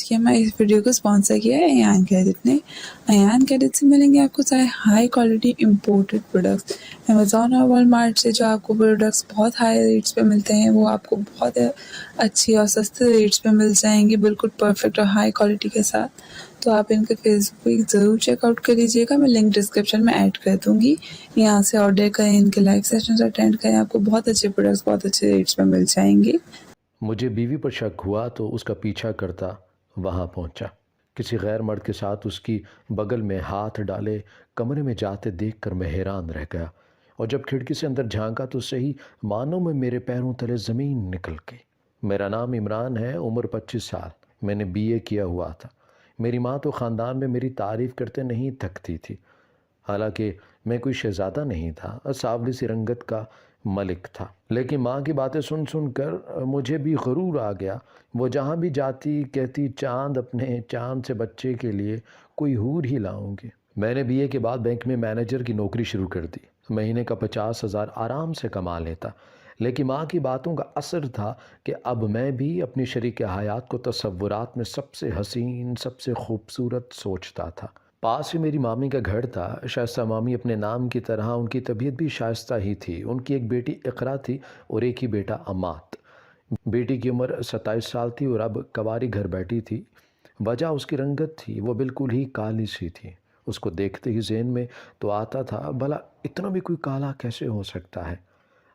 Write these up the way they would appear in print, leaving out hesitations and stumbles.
یہ ہماری اس ویڈیو کو اسپانسر کیا ہے ایان کیڈٹ نے۔ ایان کیڈٹ سے ملیں گے آپ کو سارے high quality imported products. Amazon اور والمارٹ سے جو آپ کو پروڈکٹس بہت ہائی ریٹس پہ ملتے ہیں وہ آپ کو بہت اچھی اور سستے ریٹس پہ مل جائیں گے، بالکل پرفیکٹ اور ہائی کوالٹی کے ساتھ۔ تو آپ ان کے فیس بک پیج ضرور چیک آؤٹ کر لیجیے گا، میں لنک ڈسکرپشن میں ایڈ کر دوں گی۔ یہاں سے آرڈر کریں، ان کے لائیو سیشنز اٹینڈ کریں، آپ کو بہت اچھے پروڈکٹس بہت اچھے ریٹس پہ مل جائیں گے۔ مجھے بیوی پر شک ہوا تو اس کا پیچھا کرتا وہاں پہنچا۔ کسی غیر مرد کے ساتھ اس کی بغل میں ہاتھ ڈالے کمرے میں جاتے دیکھ کر میں حیران رہ گیا، اور جب کھڑکی سے اندر جھانکا تو صحیح معنوں میں میرے پیروں تلے زمین نکل گئی۔ میرا نام عمران ہے، عمر 25 سال، میں نے BA کیا ہوا تھا۔ میری ماں تو خاندان میں میری تعریف کرتے نہیں تھکتی تھی، حالانکہ میں کوئی شہزادہ نہیں تھا، سانولی سی رنگت کا ملک تھا، لیکن ماں کی باتیں سن سن کر مجھے بھی غرور آ گیا۔ وہ جہاں بھی جاتی کہتی چاند اپنے چاند سے بچے کے لیے کوئی حور ہی لاؤں گی۔ میں نے BA کے بعد بینک میں مینیجر کی نوکری شروع کر دی، مہینے کا 50,000 آرام سے کما لیتا، لیکن ماں کی باتوں کا اثر تھا کہ اب میں بھی اپنی شریک حیات کو تصورات میں سب سے حسین، سب سے خوبصورت سوچتا تھا۔ پاس ہی میری مامی کا گھر تھا، شائستہ مامی اپنے نام کی طرح ان کی طبیعت بھی شائستہ ہی تھی۔ ان کی ایک بیٹی اقرا تھی اور ایک ہی بیٹا امات۔ بیٹی کی عمر 27 سال تھی اور اب کواری گھر بیٹھی تھی۔ وجہ اس کی رنگت تھی، وہ بالکل ہی کالی سی تھی۔ اس کو دیکھتے ہی ذہن میں تو آتا تھا بھلا اتنا بھی کوئی کالا کیسے ہو سکتا ہے۔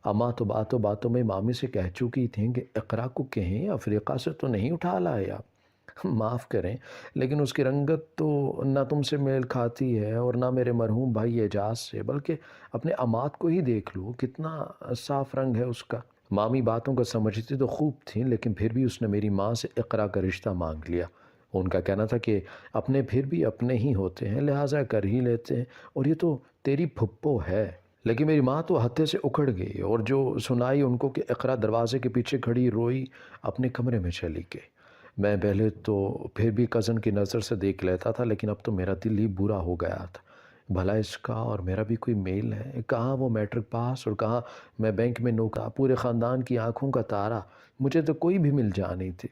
اماں تو باتوں باتوں میں مامی سے کہہ چکی تھیں کہ اقرا کو کہیں افریقہ سے تو نہیں اٹھا لائے آپ، معاف کریں لیکن اس کی رنگت تو نہ تم سے میل کھاتی ہے اور نہ میرے مرحوم بھائی اعجاز سے، بلکہ اپنے امات کو ہی دیکھ لو، کتنا صاف رنگ ہے اس کا۔ مامی باتوں کو سمجھتی تو خوب تھیں، لیکن پھر بھی اس نے میری ماں سے اقرا کا رشتہ مانگ لیا۔ ان کا کہنا تھا کہ اپنے پھر بھی اپنے ہی ہوتے ہیں، لہٰذا کر ہی لیتے ہیں، اور یہ تو تیری پھپھو ہے۔ لیکن میری ماں تو ہتھے سے اکھڑ گئی، اور جو سنائی ان کو کہ اقرا دروازے کے پیچھے کھڑی روئی اپنے کمرے میں چلی گئی۔ میں پہلے تو پھر بھی کزن کی نظر سے دیکھ لیتا تھا، لیکن اب تو میرا دل ہی برا ہو گیا تھا۔ بھلا اس کا اور میرا بھی کوئی میل ہے؟ کہاں وہ میٹرک پاس اور کہاں میں بینک میں نوکر، پورے خاندان کی آنکھوں کا تارا، مجھے تو کوئی بھی مل جانی تھی۔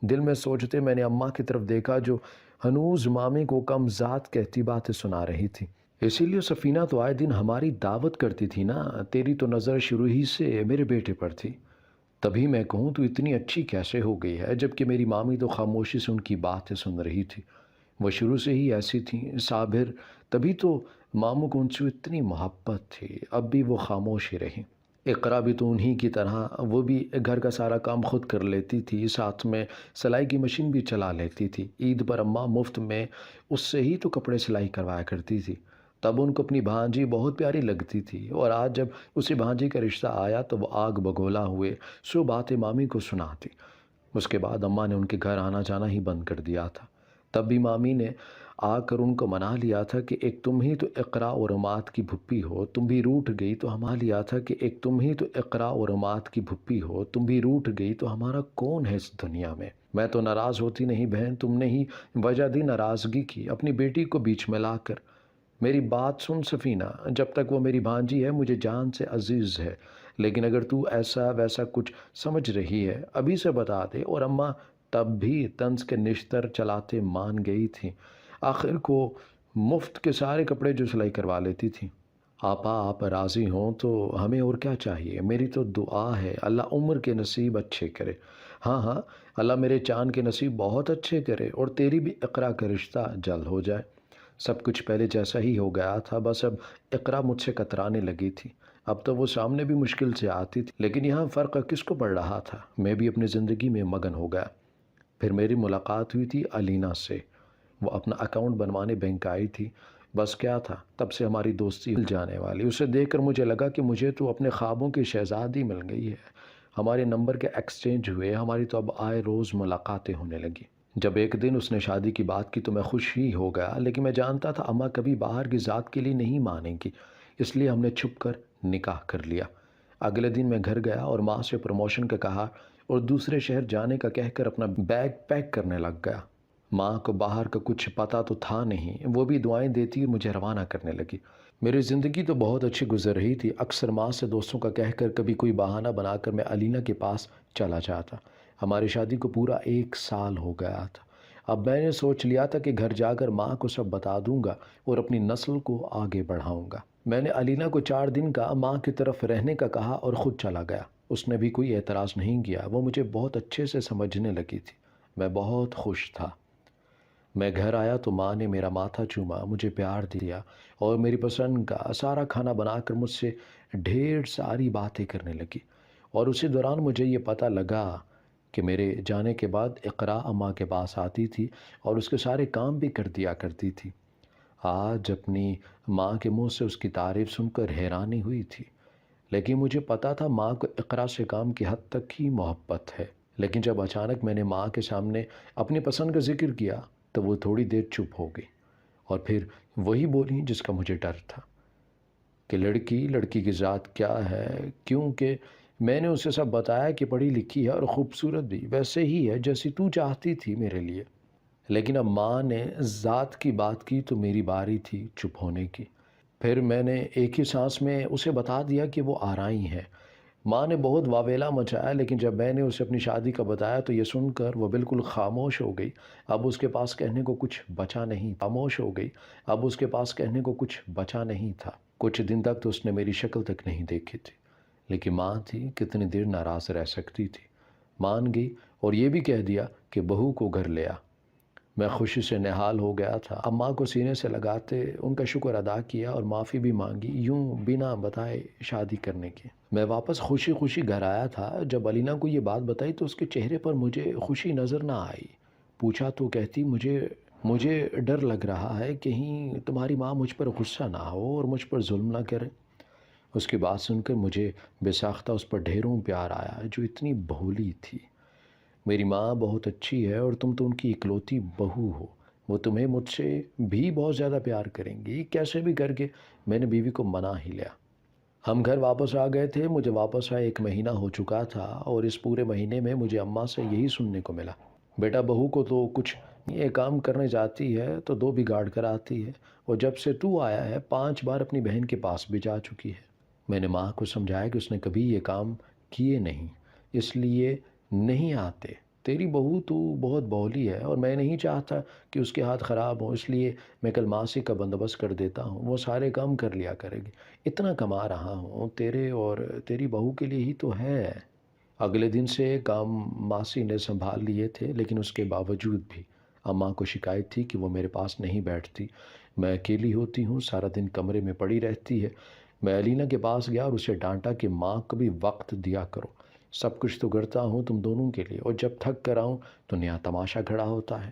دل میں سوچتے میں نے اماں کی طرف دیکھا جو ہنوز مامی کو کم ذات کہتی باتیں سنا رہی تھی۔ اسی لیے سفینہ تو آئے دن ہماری دعوت کرتی تھی نا، تیری تو نظر شروع ہی سے میرے بیٹے پر تھی۔ تبھی میں کہوں تو اتنی اچھی کیسے ہو گئی ہے، جبکہ میری مامی تو خاموشی سے ان کی باتیں سن رہی تھی۔ وہ شروع سے ہی ایسی تھیں، صابر، تبھی تو ماموں کو ان سے اتنی محبت تھی۔ اب بھی وہ خاموش ہی رہیں۔ اقرا بھی تو انہی کی طرح، وہ بھی گھر کا سارا کام خود کر لیتی تھی، ساتھ میں سلائی کی مشین بھی چلا لیتی تھی۔ عید پر اماں مفت میں اس سے ہی تو کپڑے سلائی کروایا کرتی تھی۔ تب ان کو اپنی بھانجی بہت پیاری لگتی تھی، اور آج جب اسی بھانجی کا رشتہ آیا تو وہ آگ بگولا ہوئے سو باتیں مامی کو سناتی۔ اس کے بعد اماں نے ان کے گھر آنا جانا ہی بند کر دیا تھا۔ تب بھی مامی نے آ کر ان کو منا لیا تھا کہ ایک تم ہی تو اقرا اور امات کی پھپھی ہو، تم بھی روٹھ گئی تو ہمارا لیا تھا کہ ایک تم ہی تو اقرا اور امات کی پھپھی ہو، تم بھی روٹھ گئی تو ہمارا کون ہے اس دنیا میں۔ میں تو ناراض ہوتی نہیں بہن، تم نے ہی وجہ دی ناراضگی کی، اپنی بیٹی کو بیچ میں لا کر۔ میری بات سن سفینہ، جب تک وہ میری بھانجی ہے مجھے جان سے عزیز ہے، لیکن اگر تو ایسا ویسا کچھ سمجھ رہی ہے ابھی سے بتا دے۔ اور اماں تب بھی طنز کے نشتر چلاتے مان گئی تھیں، آخر کو مفت کے سارے کپڑے جو سلائی کروا لیتی تھیں۔ آپا آپ راضی ہوں تو ہمیں اور کیا چاہیے، میری تو دعا ہے اللہ عمر کے نصیب اچھے کرے۔ ہاں ہاں، اللہ میرے چاند کے نصیب بہت اچھے کرے، اور تیری بھی اقرا کا رشتہ جلد ہو جائے۔ سب کچھ پہلے جیسا ہی ہو گیا تھا، بس اب اقرا مجھ سے کترانے لگی تھی۔ اب تو وہ سامنے بھی مشکل سے آتی تھی، لیکن یہاں فرق کس کو پڑ رہا تھا، میں بھی اپنی زندگی میں مگن ہو گیا۔ پھر میری ملاقات ہوئی تھی علینا سے، وہ اپنا اکاؤنٹ بنوانے بینک آئی تھی۔ بس کیا تھا، تب سے ہماری دوستی مل جانے والی۔ اسے دیکھ کر مجھے لگا کہ مجھے تو اپنے خوابوں کی شہزادی مل گئی ہے۔ ہمارے نمبر کے ایکسچینج ہوئے، ہماری تو اب آئے روز ملاقاتیں ہونے لگی۔ جب ایک دن اس نے شادی کی بات کی تو میں خوش ہی ہو گیا، لیکن میں جانتا تھا اماں کبھی باہر کی ذات کے لیے نہیں مانیں گی، اس لیے ہم نے چھپ کر نکاح کر لیا۔ اگلے دن میں گھر گیا اور ماں سے پروموشن کا کہا اور دوسرے شہر جانے کا کہہ کر اپنا بیگ پیک کرنے لگ گیا۔ ماں کو باہر کا کچھ پتہ تو تھا نہیں، وہ بھی دعائیں دیتی اور مجھے روانہ کرنے لگی۔ میری زندگی تو بہت اچھی گزر رہی تھی۔ اکثر ماں سے دوستوں کا کہہ کر کبھی کوئی بہانہ بنا کر میں علینا کے پاس چلا جاتا۔ ہماری شادی کو پورا 1 سال ہو گیا تھا۔ اب میں نے سوچ لیا تھا کہ گھر جا کر ماں کو سب بتا دوں گا اور اپنی نسل کو آگے بڑھاؤں گا۔ میں نے علینا کو 4 دن کا ماں کی طرف رہنے کا کہا اور خود چلا گیا۔ اس نے بھی کوئی اعتراض نہیں کیا، وہ مجھے بہت اچھے سے سمجھنے لگی تھی۔ میں بہت خوش تھا۔ میں گھر آیا تو ماں نے میرا ماتھا چوما، مجھے پیار دیا اور میری پسند کا سارا کھانا بنا کر مجھ سے ڈھیر ساری باتیں کرنے لگی۔ اور اسی دوران مجھے یہ پتہ لگا کہ میرے جانے کے بعد اقرا اماں کے پاس آتی تھی اور اس کے سارے کام بھی کر دیا کرتی تھی۔ آج اپنی ماں کے منہ سے اس کی تعریف سن کر حیرانی ہوئی تھی، لیکن مجھے پتا تھا ماں کو اقرا سے کام کی حد تک ہی محبت ہے۔ لیکن جب اچانک میں نے ماں کے سامنے اپنی پسند کا ذکر کیا تو وہ تھوڑی دیر چپ ہو گئی اور پھر وہی بولی جس کا مجھے ڈر تھا کہ لڑکی کی ذات کیا ہے، کیونکہ میں نے اسے سب بتایا کہ پڑھی لکھی ہے اور خوبصورت بھی ویسے ہی ہے جیسی تو چاہتی تھی میرے لیے۔ لیکن اب ماں نے ذات کی بات کی تو میری باری تھی چپ ہونے کی۔ پھر میں نے ایک ہی سانس میں اسے بتا دیا کہ وہ آرائی ہے۔ ماں نے بہت واویلا مچایا، لیکن جب میں نے اسے اپنی شادی کا بتایا تو یہ سن کر وہ بالکل خاموش ہو گئی۔ اب اس کے پاس کہنے کو کچھ بچا نہیں، خاموش ہو گئی۔ اب اس کے پاس کہنے کو کچھ بچا نہیں تھا۔ کچھ دن تک تو اس نے میری شکل تک نہیں دیکھی تھی، لیکن ماں تھی، کتنی دیر ناراض رہ سکتی تھی۔ مان گئی اور یہ بھی کہہ دیا کہ بہو کو گھر لے آ۔ میں خوشی سے نہال ہو گیا تھا۔ اماں کو سینے سے لگاتے ان کا شکر ادا کیا اور معافی بھی مانگی، یوں بنا بتائے شادی کرنے کی۔ میں واپس خوشی خوشی گھر آیا تھا۔ جب علینا کو یہ بات بتائی تو اس کے چہرے پر مجھے خوشی نظر نہ آئی۔ پوچھا تو کہتی، مجھے ڈر لگ رہا ہے کہیں تمہاری ماں مجھ پر غصہ نہ ہو اور مجھ پر ظلم نہ کرے۔ اس کی بات سن کر مجھے بے ساختہ اس پر ڈھیروں پیار آیا، جو اتنی بھولی تھی۔ میری ماں بہت اچھی ہے اور تم تو ان کی اکلوتی بہو ہو، وہ تمہیں مجھ سے بھی بہت زیادہ پیار کریں گی۔ کیسے بھی کر کے میں نے بیوی کو منا ہی لیا۔ ہم گھر واپس آ گئے تھے۔ مجھے واپس آئے 1 مہینہ ہو چکا تھا اور اس پورے مہینے میں مجھے اماں سے یہی سننے کو ملا، بیٹا بہو کو تو کچھ یہ کام کرنے جاتی ہے تو 2 بگاڑ کر آتی ہے، اور جب سے تو آیا ہے 5 بار اپنی بہن کے پاس بھی جا چکی ہے۔ میں نے ماں کو سمجھایا کہ اس نے کبھی یہ کام کیے نہیں، اس لیے نہیں آتے۔ تیری بہو تو بہت بولی ہے اور میں نہیں چاہتا کہ اس کے ہاتھ خراب ہوں، اس لیے میں کل ماسی کا بندوبست کر دیتا ہوں، وہ سارے کام کر لیا کرے گی۔ اتنا کما رہا ہوں تیرے اور تیری بہو کے لیے ہی تو ہے۔ اگلے دن سے کام ماسی نے سنبھال لیے تھے، لیکن اس کے باوجود بھی اماں کو شکایت تھی کہ وہ میرے پاس نہیں بیٹھتی، میں اکیلی ہوتی ہوں، سارا دن کمرے میں پڑی رہتی ہے۔ میں علینا کے پاس گیا اور اسے ڈانٹا کہ ماں کو بھی وقت دیا کرو، سب کچھ تو کرتا ہوں تم دونوں کے لیے، اور جب تھک کر آؤں تو نیا تماشا کھڑا ہوتا ہے۔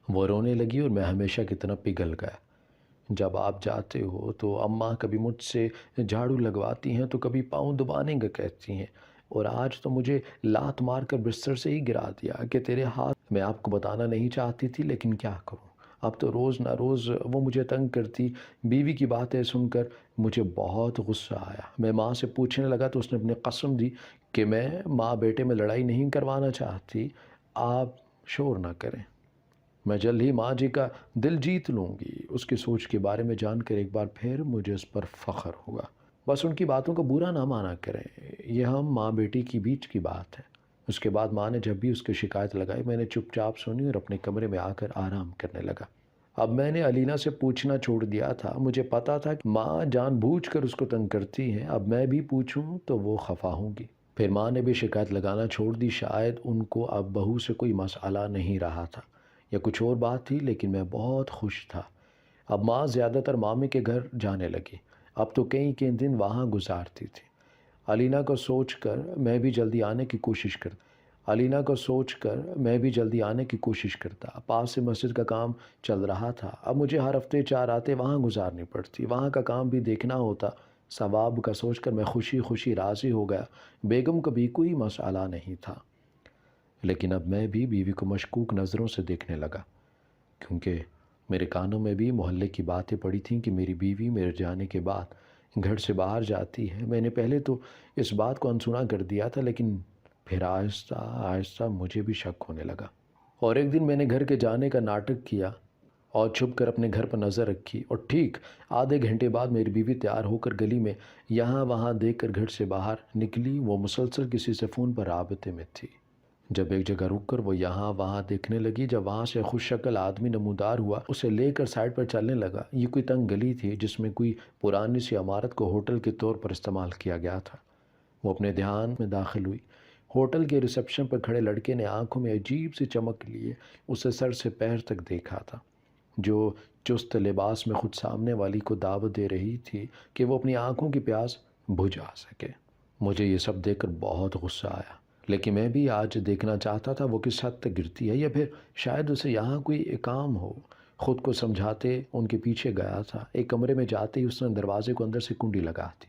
وہ رونے لگی اور میں ہمیشہ کی طرح پگھل گیا۔ جب آپ جاتے ہو تو اماں کبھی مجھ سے جھاڑو لگواتی ہیں تو کبھی پاؤں دبانے کا کہتی ہیں، اور آج تو مجھے لات مار کر بستر سے ہی گرا دیا کہ تیرے ہاتھ۔ میں آپ کو بتانا نہیں چاہتی تھی، لیکن کیا کروں، اب تو روز نہ روز وہ مجھے تنگ کرتی۔ بیوی کی باتیں سن کر مجھے بہت غصہ آیا۔ میں ماں سے پوچھنے لگا تو اس نے اپنی قسم دی کہ میں ماں بیٹے میں لڑائی نہیں کروانا چاہتی، آپ شور نہ کریں، میں جلد ہی ماں جی کا دل جیت لوں گی۔ اس کی سوچ کے بارے میں جان کر ایک بار پھر مجھے اس پر فخر ہوا۔ بس ان کی باتوں کو برا نہ مانا کریں، یہ ہم ماں بیٹی کی بیچ کی بات ہے۔ اس کے بعد ماں نے جب بھی اس کی شکایت لگائی میں نے چپ چاپ سنی اور اپنے کمرے میں آ کر آرام کرنے لگا۔ اب میں نے علینا سے پوچھنا چھوڑ دیا تھا۔ مجھے پتا تھا کہ ماں جان بوجھ کر اس کو تنگ کرتی ہیں، اب میں بھی پوچھوں تو وہ خفا ہوں گی۔ پھر ماں نے بھی شکایت لگانا چھوڑ دی۔ شاید ان کو اب بہو سے کوئی مسئلہ نہیں رہا تھا یا کچھ اور بات تھی، لیکن میں بہت خوش تھا۔ اب ماں زیادہ تر مامی کے گھر جانے لگی، اب تو کئی دن وہاں گزارتی تھی۔ علینا کو سوچ کر میں بھی جلدی آنے کی کوشش کرتا۔ پاس سے مسجد کا کام چل رہا تھا، اب مجھے ہر ہفتے 4 راتیں وہاں گزارنی پڑتی، وہاں کا کام بھی دیکھنا ہوتا۔ ثواب کا سوچ کر میں خوشی خوشی راضی ہو گیا۔ بیگم کو بھی کوئی مسئلہ نہیں تھا، لیکن اب میں بھی بیوی کو مشکوک نظروں سے دیکھنے لگا، کیونکہ میرے کانوں میں بھی محلے کی باتیں پڑی تھیں کہ میری بیوی میرے جانے کے بعد گھر سے باہر جاتی ہے۔ میں نے پہلے تو اس بات کو انسنا کر دیا تھا، لیکن پھر آہستہ آہستہ مجھے بھی شک ہونے لگا۔ اور ایک دن میں نے گھر کے جانے کا ناٹک کیا اور چھپ کر اپنے گھر پر نظر رکھی، اور ٹھیک آدھے گھنٹے بعد میری بیوی تیار ہو کر گلی میں یہاں وہاں دیکھ کر گھر سے باہر نکلی۔ وہ مسلسل کسی سے فون پر رابطے میں تھی۔ جب ایک جگہ رک کر وہ یہاں وہاں دیکھنے لگی، جب وہاں سے خوش شکل آدمی نمودار ہوا، اسے لے کر سائڈ پر چلنے لگا۔ یہ کوئی تنگ گلی تھی جس میں کوئی پرانی سی عمارت کو ہوٹل کے طور پر استعمال کیا گیا تھا۔ وہ اپنے دھیان میں داخل ہوئی۔ ہوٹل کے ریسیپشن پر کھڑے لڑکے نے آنکھوں میں عجیب سی چمک لیے اسے سر سے پیر تک دیکھا تھا، جو چست لباس میں خود سامنے والی کو دعوت دے رہی تھی کہ وہ اپنی آنکھوں کی پیاس بجھا سکے۔ مجھے یہ سب دیکھ کر بہت غصہ آیا، لیکن میں بھی آج دیکھنا چاہتا تھا وہ کس حد تک گرتی ہے، یا پھر شاید اسے یہاں کوئی کام ہو۔ خود کو سمجھاتے ان کے پیچھے گیا تھا۔ ایک کمرے میں جاتے ہی اس نے دروازے کو اندر سے کنڈی لگا دی۔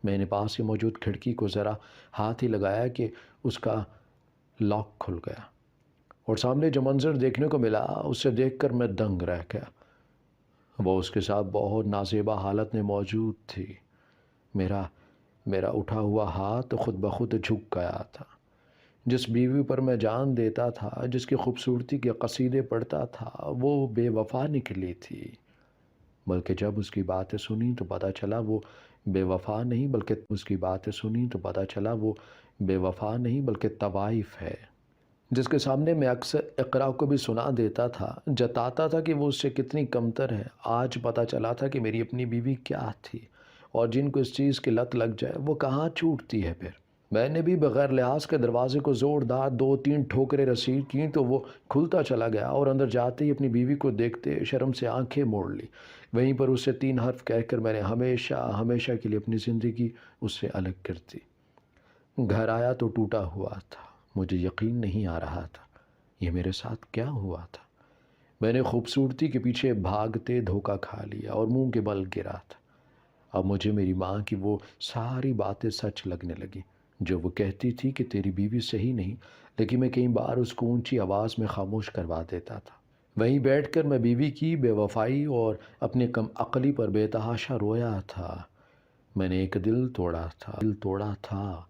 میں نے پاس ہی موجود کھڑکی کو ذرا ہاتھ ہی لگایا کہ اس کا لاک کھل گیا، اور سامنے جو منظر دیکھنے کو ملا اسے دیکھ کر میں دنگ رہ گیا۔ وہ اس کے ساتھ بہت نازیبا حالت میں موجود تھی۔ میرا اٹھا ہوا ہاتھ خود بخود جھک گیا تھا۔ جس بیوی پر میں جان دیتا تھا، جس کی خوبصورتی کے قصیدے پڑھتا تھا، وہ بے وفا نکلی تھی۔ بلکہ جب اس کی باتیں سنی تو پتہ چلا وہ بے وفا نہیں بلکہ طوائف ہے۔ جس کے سامنے میں اکثر اقرا کو بھی سنا دیتا تھا، جتاتا تھا کہ وہ اس سے کتنی کمتر ہے، آج پتہ چلا تھا کہ میری اپنی بیوی کیا تھی، اور جن کو اس چیز کی لت لگ جائے وہ کہاں چھوٹتی ہے پھر۔ میں نے بھی بغیر لحاظ کے دروازے کو زوردار 2-3 ٹھوکریں رسید کیں تو وہ کھلتا چلا گیا، اور اندر جاتے ہی اپنی بیوی کو دیکھتے شرم سے آنکھیں موڑ لی۔ وہیں پر اسے 3 حرف کہہ کر میں نے ہمیشہ کے لیے اپنی زندگی اس سے الگ کر دی۔ گھر آیا تو ٹوٹا ہوا تھا۔ مجھے یقین نہیں آ رہا تھا یہ میرے ساتھ کیا ہوا تھا۔ میں نے خوبصورتی کے پیچھے بھاگتے دھوکہ کھا لیا اور منہ کے بل گرا تھا۔ اب مجھے میری ماں کی وہ ساری باتیں سچ لگنے لگی جو وہ کہتی تھی کہ تیری بیوی صحیح نہیں، لیکن میں کئی بار اس کو اونچی آواز میں خاموش کروا دیتا تھا۔ وہیں بیٹھ کر میں بیوی کی بے وفائی اور اپنی کم عقلی پر بے تحاشا رویا تھا۔ میں نے ایک دل توڑا تھا۔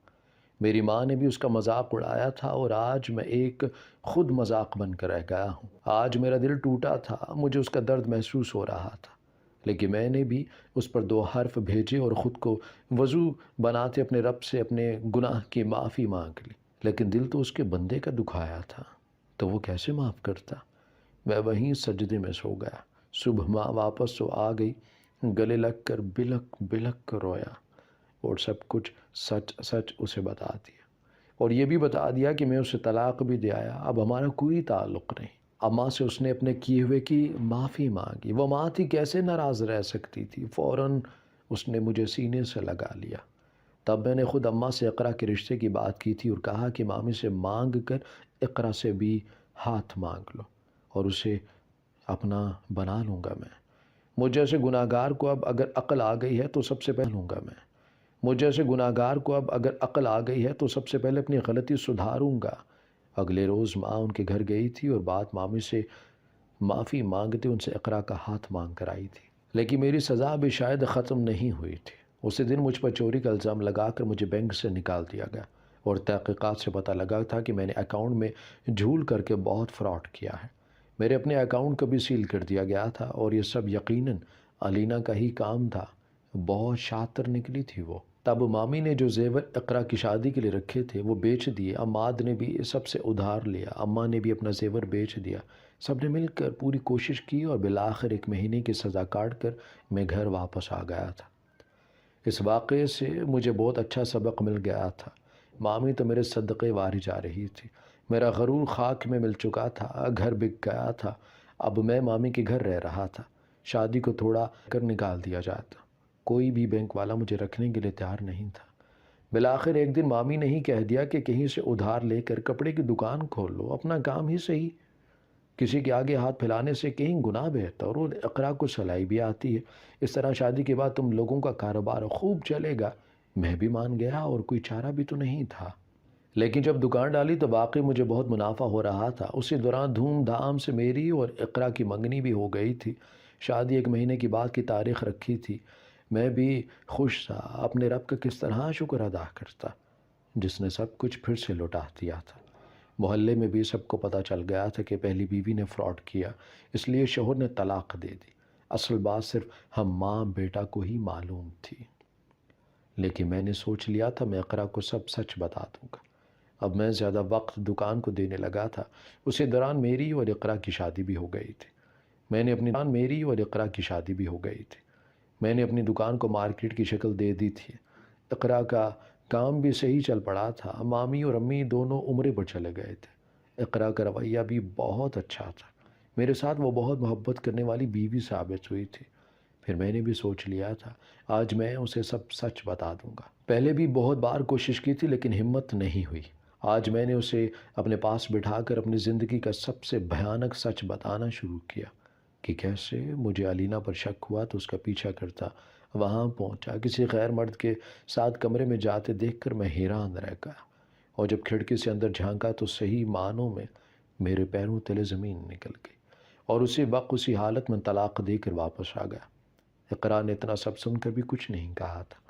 میری ماں نے بھی اس کا مذاق اڑایا تھا، اور آج میں ایک خود مذاق بن کر رہ گیا ہوں۔ آج میرا دل ٹوٹا تھا، مجھے اس کا درد محسوس ہو رہا تھا، لیکن میں نے بھی اس پر 2 حرف بھیجے اور خود کو وضو بناتے اپنے رب سے اپنے گناہ کی معافی مانگ لی۔ لیکن دل تو اس کے بندے کا دکھایا تھا، تو وہ کیسے معاف کرتا؟ میں وہیں سجدے میں سو گیا۔ صبح ماں واپس تو آ گئی، گلے لگ کر بلک کر رویا، اور سب کچھ سچ اسے بتا دیا، اور یہ بھی بتا دیا کہ میں اسے طلاق بھی دے آیا، اب ہمارا کوئی تعلق نہیں۔ اماں سے اس نے اپنے کیے ہوئے کی معافی مانگی۔ وہ ماں تھی، کیسے ناراض رہ سکتی تھی؟ فوراً اس نے مجھے سینے سے لگا لیا۔ تب میں نے خود اماں سے اقرا کے رشتے کی بات کی تھی اور کہا کہ مامی سے مانگ کر اقرا سے بھی ہاتھ مانگ لو، اور اسے اپنا بنا لوں گا میں۔ مجھ جیسے گناہگار کو اب اگر عقل آ گئی ہے تو سب سے پہلے اپنی غلطی سدھاروں گا۔ اگلے روز ماں ان کے گھر گئی تھی اور بات مامی سے معافی مانگتے ان سے اقرا کا ہاتھ مانگ کر آئی تھی۔ لیکن میری سزا بھی شاید ختم نہیں ہوئی تھی۔ اسی دن مجھ پر چوری کا الزام لگا کر مجھے بینک سے نکال دیا گیا، اور تحقیقات سے پتہ لگا تھا کہ میں نے اکاؤنٹ میں جھول کر کے بہت فراڈ کیا ہے۔ میرے اپنے اکاؤنٹ کو بھی سیل کر دیا گیا تھا، اور یہ سب یقیناً علینا کا ہی کام تھا۔ بہت شاطر نکلی تھی وہ۔ تب مامی نے جو زیور اقرا کی شادی کے لیے رکھے تھے وہ بیچ دیے، عماد نے بھی سب سے ادھار لیا، اماں نے بھی اپنا زیور بیچ دیا۔ سب نے مل کر پوری کوشش کی، اور بالآخر 1 مہینے کی سزا کاٹ کر میں گھر واپس آ گیا تھا۔ اس واقعے سے مجھے بہت اچھا سبق مل گیا تھا۔ مامی تو میرے صدقے واری جا رہی تھی، میرا غرور خاک میں مل چکا تھا، گھر بک گیا تھا۔ اب میں مامی کے گھر رہ رہا تھا۔ شادی کو تھوڑا کر نکال دیا جاتا، کوئی بھی بینک والا مجھے رکھنے کے لیے تیار نہیں تھا۔ بالآخر ایک دن مامی نے ہی کہہ دیا کہ کہیں سے ادھار لے کر کپڑے کی دکان کھول لو، اپنا کام ہی صحیح، کسی کے آگے ہاتھ پھیلانے سے کہیں گناہ بہتر، اور اقرا کو سلائی بھی آتی ہے، اس طرح شادی کے بعد تم لوگوں کا کاروبار خوب چلے گا۔ میں بھی مان گیا، اور کوئی چارہ بھی تو نہیں تھا۔ لیکن جب دکان ڈالی تو واقعی مجھے بہت منافع ہو رہا تھا۔ اسی دوران دھوم دھام سے میری اور اقرا کی منگنی بھی ہو گئی تھی۔ شادی 1 مہینے کی بعد کی تاریخ رکھی تھی۔ میں بھی خوش تھا، اپنے رب کا کس طرح شکر ادا کرتا جس نے سب کچھ پھر سے لوٹا دیا تھا۔ محلے میں بھی سب کو پتہ چل گیا تھا کہ پہلی بیوی نے فراڈ کیا، اس لیے شوہر نے طلاق دے دی۔ اصل بات صرف ہم ماں بیٹا کو ہی معلوم تھی، لیکن میں نے سوچ لیا تھا میں اقرا کو سب سچ بتا دوں گا۔ اب میں زیادہ وقت دکان کو دینے لگا تھا۔ اسی دوران میری اور اقرا کی شادی بھی ہو گئی تھی۔ میں نے اپنی دکان کو مارکیٹ کی شکل دے دی تھی۔ اقرا کا کام بھی صحیح چل پڑا تھا۔ مامی اور امی دونوں عمرے پر چلے گئے تھے۔ اقرا کا رویہ بھی بہت اچھا تھا۔ میرے ساتھ وہ بہت محبت کرنے والی بیوی ثابت ہوئی تھی۔ پھر میں نے بھی سوچ لیا تھا آج میں اسے سب سچ بتا دوں گا۔ پہلے بھی بہت بار کوشش کی تھی لیکن ہمت نہیں ہوئی۔ آج میں نے اسے اپنے پاس بٹھا کر اپنی زندگی کا سب سے بھیانک سچ بتانا شروع کیا کہ کیسے مجھے علینا پر شک ہوا تو اس کا پیچھا کرتا وہاں پہنچا۔ کسی غیر مرد کے ساتھ کمرے میں جاتے دیکھ کر میں حیران رہ گیا، اور جب کھڑکی سے اندر جھانکا تو صحیح معنوں میں میرے پیروں تلے زمین نکل گئی، اور اسی وقت اسی حالت میں طلاق دے کر واپس آ گیا۔ اقرا نے اتنا سب سن کر بھی کچھ نہیں کہا تھا۔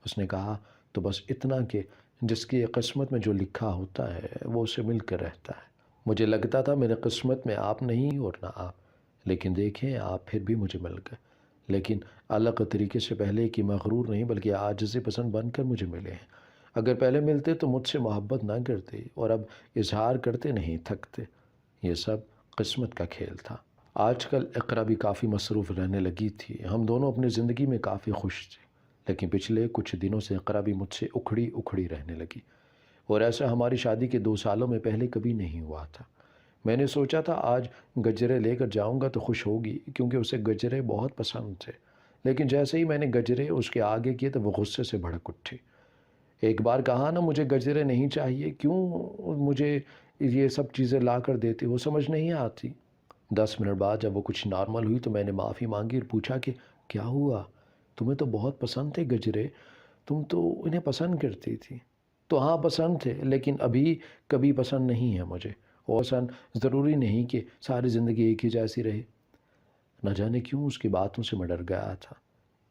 اس نے کہا تو بس اتنا کہ جس کی قسمت میں جو لکھا ہوتا ہے وہ اسے مل کر رہتا ہے۔ مجھے لگتا تھا میرے قسمت میں آپ نہیں اور نہ آپ، لیکن دیکھیں آپ پھر بھی مجھے مل گئے، لیکن الگ طریقے سے پہلے کی مغرور نہیں بلکہ عاجزی پسند بن کر مجھے ملے ہیں۔ اگر پہلے ملتے تو مجھ سے محبت نہ کرتے، اور اب اظہار کرتے نہیں تھکتے۔ یہ سب قسمت کا کھیل تھا۔ آج کل اقرا بھی کافی مصروف رہنے لگی تھی۔ ہم دونوں اپنی زندگی میں کافی خوش تھے، لیکن پچھلے کچھ دنوں سے اقرا بھی مجھ سے اکھڑی رہنے لگی، اور ایسا ہماری شادی کے 2 سالوں میں پہلے کبھی نہیں ہوا تھا۔ میں نے سوچا تھا آج گجرے لے کر جاؤں گا تو خوش ہوگی، کیونکہ اسے گجرے بہت پسند تھے، لیکن جیسے ہی میں نے گجرے اس کے آگے کیے تو وہ غصے سے بھڑک اٹھی۔ ایک بار کہا نا مجھے گجرے نہیں چاہیے، کیوں مجھے یہ سب چیزیں لا کر دیتی ہو، سمجھ نہیں آتی۔ 10 منٹ بعد جب وہ کچھ نارمل ہوئی تو میں نے معافی مانگی اور پوچھا کہ کیا ہوا؟ تمہیں تو بہت پسند تھے گجرے، تم تو انہیں پسند کرتی تھی۔ تو ہاں پسند تھے، لیکن ابھی کبھی پسند نہیں ہے مجھے، اور پسند ضروری نہیں کہ ساری زندگی ایک ہی جیسی رہے۔ نہ جانے کیوں اس کی باتوں سے میں ڈر گیا تھا،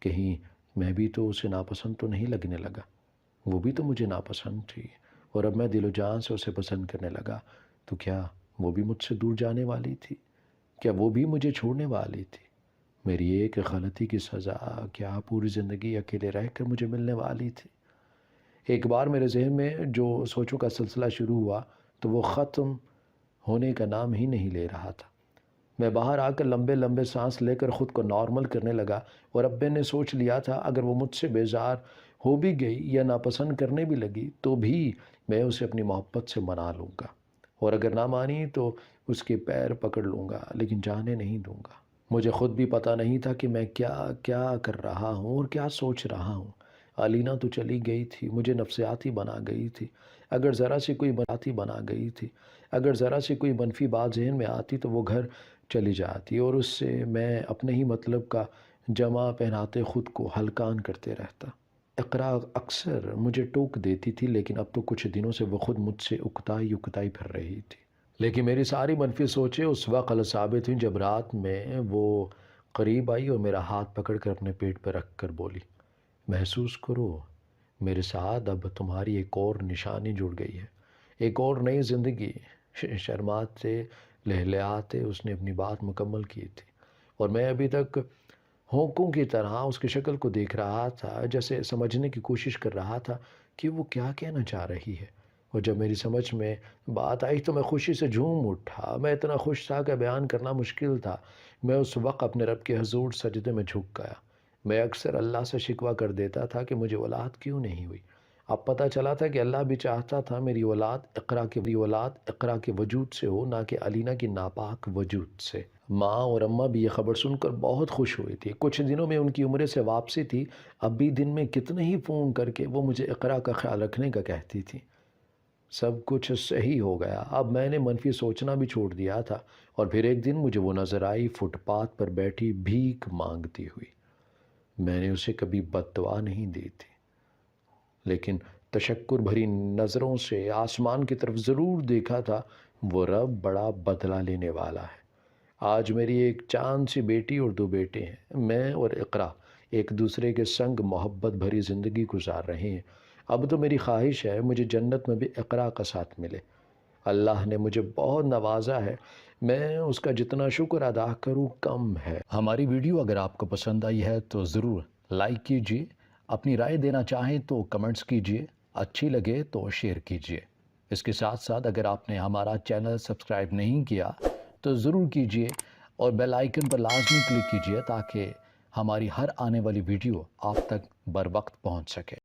کہیں میں بھی تو اسے ناپسند تو نہیں لگنے لگا۔ وہ بھی تو مجھے ناپسند تھی، اور اب میں دل و جان سے اسے پسند کرنے لگا تو کیا وہ بھی مجھ سے دور جانے والی تھی؟ کیا وہ بھی مجھے چھوڑنے والی تھی؟ میری ایک غلطی کی سزا کیا پوری زندگی اکیلے رہ کر مجھے ملنے والی تھی؟ ایک بار میرے ذہن میں جو سوچوں کا سلسلہ شروع ہوا تو وہ ختم ہونے کا نام ہی نہیں لے رہا تھا۔ میں باہر آ کر لمبے سانس لے کر خود کو نارمل کرنے لگا، اور اب میں نے سوچ لیا تھا اگر وہ مجھ سے بیزار ہو بھی گئی یا ناپسند کرنے بھی لگی تو بھی میں اسے اپنی محبت سے منا لوں گا، اور اگر نہ مانی تو اس کے پیر پکڑ لوں گا، لیکن جانے نہیں دوں گا۔ مجھے خود بھی پتہ نہیں تھا کہ میں کیا کر رہا ہوں اور کیا سوچ رہا ہوں۔ علینا تو چلی گئی تھی، مجھے نفسیاتی بنا گئی تھی۔ اگر ذرا سی کوئی منفی بات ذہن میں آتی تو وہ گھر چلی جاتی، اور اس سے میں اپنے ہی مطلب کا جمع پہناتے خود کو ہلکان کرتے رہتا۔ اقرا اکثر مجھے ٹوک دیتی تھی، لیکن اب تو کچھ دنوں سے وہ خود مجھ سے اکتائی پھر رہی تھی۔ لیکن میری ساری منفی سوچیں اس وقت غلط ثابت ہوئیں جب رات میں وہ قریب آئی اور میرا ہاتھ پکڑ کر اپنے پیٹ پر رکھ کر بولی، محسوس کرو میرے ساتھ اب تمہاری ایک اور نشانی جڑ گئی ہے، ایک اور نئی زندگی۔ شرماتے لہلہاتے اس نے اپنی بات مکمل کی تھی، اور میں ابھی تک ہونکوں کی طرح اس کی شکل کو دیکھ رہا تھا، جیسے سمجھنے کی کوشش کر رہا تھا کہ وہ کیا کہنا چاہ رہی ہے۔ اور جب میری سمجھ میں بات آئی تو میں خوشی سے جھوم اٹھا۔ میں اتنا خوش تھا کہ بیان کرنا مشکل تھا۔ میں اس وقت اپنے رب کے حضور سجدے میں جھک گیا۔ میں اکثر اللہ سے شکوہ کر دیتا تھا کہ مجھے اولاد کیوں نہیں ہوئی۔ اب پتہ چلا تھا کہ اللہ بھی چاہتا تھا میری اولاد اقرا کے وجود سے ہو، نہ کہ علینا کی ناپاک وجود سے۔ ماں اور اماں بھی یہ خبر سن کر بہت خوش ہوئی تھی۔ کچھ دنوں میں ان کی عمرے سے واپسی تھی۔ اب بھی دن میں کتنے ہی فون کر کے وہ مجھے اقرا کا خیال رکھنے کا کہتی تھی۔ سب کچھ صحیح ہو گیا۔ اب میں نے منفی سوچنا بھی چھوڑ دیا تھا، اور پھر ایک دن مجھے وہ نظر آئی فٹ پاتھ پر بیٹھی بھیک مانگتی ہوئی۔ میں نے اسے کبھی بد دعا نہیں دی تھی، لیکن تشکر بھری نظروں سے آسمان کی طرف ضرور دیکھا تھا۔ وہ رب بڑا بدلہ لینے والا ہے۔ آج میری ایک چاند سی بیٹی اور 2 بیٹے ہیں۔ میں اور اقرا ایک دوسرے کے سنگ محبت بھری زندگی گزار رہے ہیں۔ اب تو میری خواہش ہے مجھے جنت میں بھی اقرا کا ساتھ ملے۔ اللہ نے مجھے بہت نوازا ہے، میں اس کا جتنا شکر ادا کروں کم ہے۔ ہماری ویڈیو اگر آپ کو پسند آئی ہے تو ضرور لائک کیجیے، اپنی رائے دینا چاہیں تو کمنٹس کیجیے، اچھی لگے تو شیئر کیجیے۔ اس کے ساتھ ساتھ اگر آپ نے ہمارا چینل سبسکرائب نہیں کیا تو ضرور کیجئے اور بیل آئیکن پر لازمی کلک کیجئے تاکہ ہماری ہر آنے والی ویڈیو آپ تک بر وقت پہنچ سکے۔